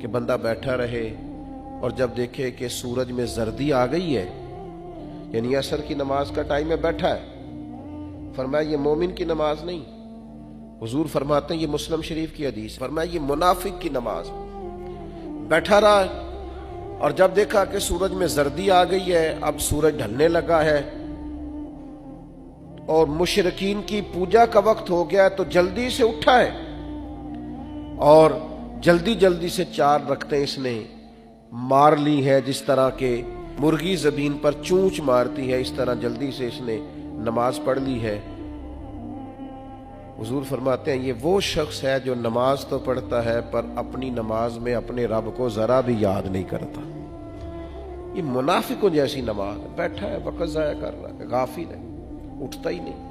کہ بندہ بیٹھا رہے اور جب دیکھے کہ سورج میں زردی آ گئی ہے، یعنی عصر کی نماز کا ٹائم ہے، بیٹھا ہے، فرمایا یہ مومن کی نماز نہیں۔ حضور فرماتے ہیں، یہ مسلم شریف کی حدیث، فرمایا یہ منافق کی نماز۔ بیٹھا رہا اور جب دیکھا کہ سورج میں زردی آ گئی ہے، اب سورج ڈھلنے لگا ہے اور مشرکین کی پوجا کا وقت ہو گیا ہے، تو جلدی سے اٹھا ہے اور جلدی سے 4 رکعتیں اس نے مار لی ہے، جس طرح کہ مرغی زمین پر چونچ مارتی ہے، اس طرح جلدی سے اس نے نماز پڑھ لی ہے۔ حضور فرماتے ہیں یہ وہ شخص ہے جو نماز تو پڑھتا ہے پر اپنی نماز میں اپنے رب کو ذرا بھی یاد نہیں کرتا۔ یہ منافقوں جیسی نماز ہے، بیٹھا ہے، وقت ضائع کر رہا ہے، غافل ہے، اٹھتا ہی نہیں۔